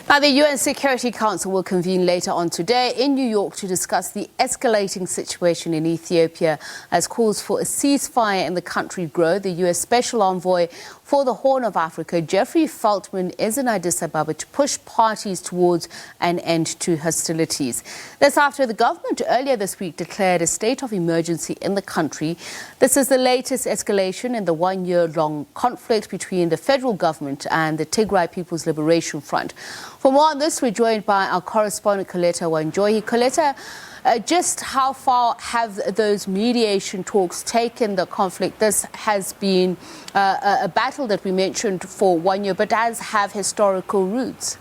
Now, the UN Security Council will convene later on today in New York to discuss the escalating situation in Ethiopia as calls for a ceasefire in the country grow. The US Special Envoy for the Horn of Africa, Jeffrey Feltman, is in Addis Ababa to push parties towards an end to hostilities. This after the government earlier this week declared a state of emergency in the country. This is the latest escalation in the one-year-long conflict between the federal government and the Tigray People's Liberation Front. For more on this, we're joined by our correspondent Coletta Wanjohi. Coletta, just how far have those mediation talks taken the conflict? This has been a battle that we mentioned for 1 year, but does have historical roots.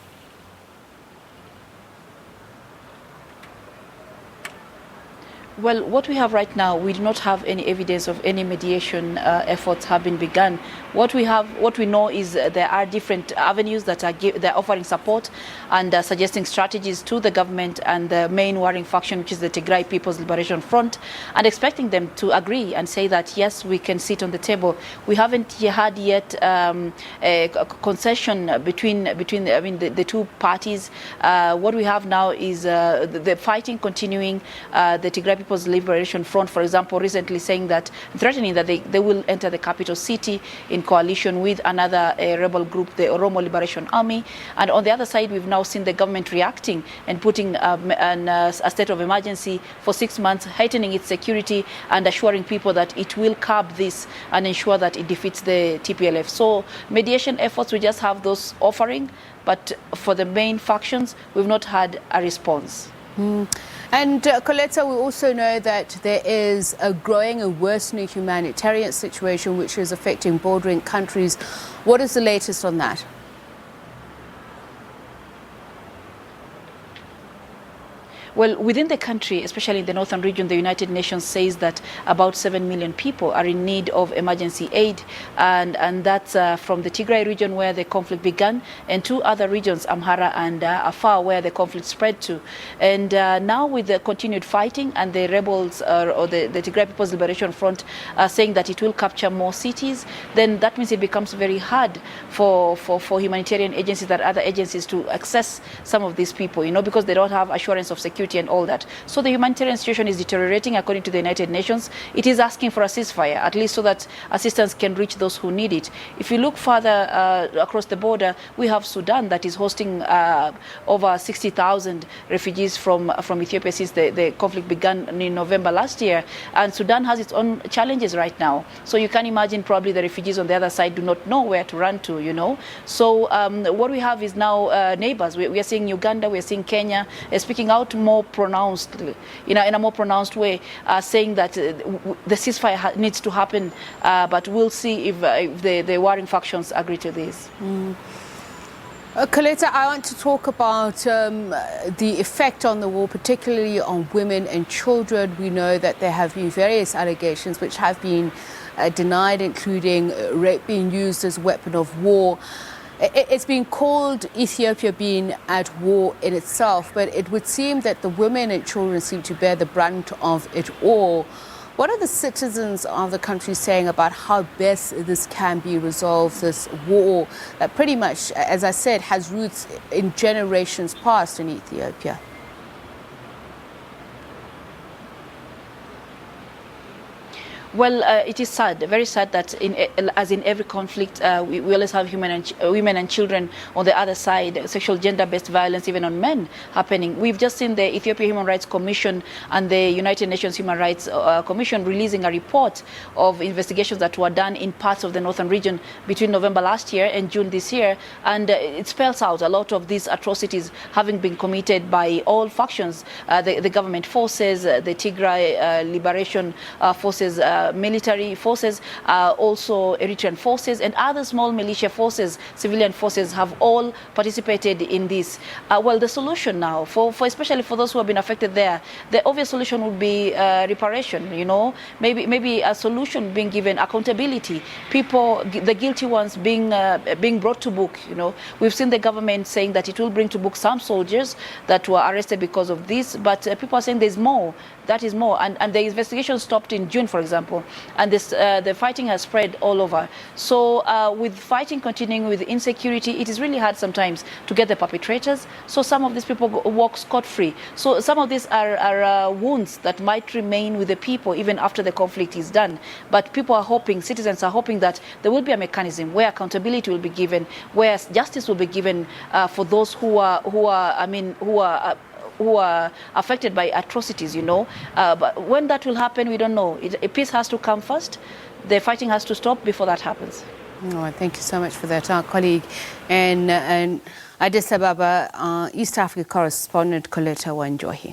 Well, what we have right now, we do not have any evidence of any mediation efforts have been begun. What we know is there are different avenues that they're offering support and suggesting strategies to the government and the main warring faction, which is the Tigray People's Liberation Front, and expecting them to agree and say that yes, we can sit on the table. We haven't had yet a concession between the two parties. What we have now is the fighting continuing. The Tigray People's Liberation Front, for example, recently threatening that they will enter the capital city in coalition with another rebel group, the Oromo Liberation Army. And on the other side, we've now seen the government reacting and putting a state of emergency for 6 months, heightening its security and assuring people that it will curb this and ensure that it defeats the TPLF. So mediation efforts, we just have those offering, but for the main factions, we've not had a response. And Coletta, we also know that there is a growing and worsening humanitarian situation which is affecting bordering countries. What is the latest on that? Well, within the country, especially in the northern region, the United Nations says that about 7 million people are in need of emergency aid, and that's from the Tigray region where the conflict began, and two other regions, Amhara and Afar, where the conflict spread to. And now with the continued fighting and the rebels or the Tigray People's Liberation Front saying that it will capture more cities, then that means it becomes very hard for humanitarian agencies and other agencies to access some of these people, because they don't have assurance of security and all that. So the humanitarian situation is deteriorating according to the United Nations. It is asking for a ceasefire, at least so that assistance can reach those who need it. If you look further across the border, we have Sudan that is hosting over 60,000 refugees from Ethiopia since the conflict began in November last year. And Sudan has its own challenges right now. So you can imagine probably the refugees on the other side do not know where to run to, So what we have is now neighbors. We are seeing Uganda, we are seeing Kenya speaking out more pronounced, in a more pronounced way, saying that the ceasefire needs to happen, but we'll see if the warring factions agree to this. Coletta, I want to talk about the effect on the war, particularly on women and children. We know that there have been various allegations which have been denied, including rape being used as a weapon of war. It's been called Ethiopia being at war in itself, but it would seem that the women and children seem to bear the brunt of it all. What are the citizens of the country saying about how best this can be resolved, this war that pretty much, as I said, has roots in generations past in Ethiopia? Well, it is sad, very sad that as in every conflict, we always have women and children on the other side, sexual gender-based violence even on men happening. We've just seen the Ethiopia Human Rights Commission and the United Nations Human Rights Commission releasing a report of investigations that were done in parts of the northern region between November last year and June this year. And it spells out a lot of these atrocities having been committed by all factions, the government forces, the Tigray Liberation Forces, military forces, also Eritrean forces, and other small militia forces, civilian forces have all participated in this. Well, the solution now, for especially for those who have been affected there, the obvious solution would be reparation. Maybe a solution being given, accountability, people, the guilty ones being brought to book. We've seen the government saying that it will bring to book some soldiers that were arrested because of this, but people are saying there's more. That is more, and the investigation stopped in June, for example. people. And this, the fighting has spread all over. So with fighting continuing, with insecurity, it is really hard sometimes to get the perpetrators. So some of these people walk scot-free. So some of these are wounds that might remain with the people even after the conflict is done. But people are hoping, citizens are hoping that there will be a mechanism where accountability will be given, where justice will be given for those who are affected by atrocities, you know. But when that will happen, we don't know. Peace has to come first. The fighting has to stop before that happens. Oh, thank you so much for that, our colleague and Addis Ababa, East Africa correspondent Coletta Wanjohi.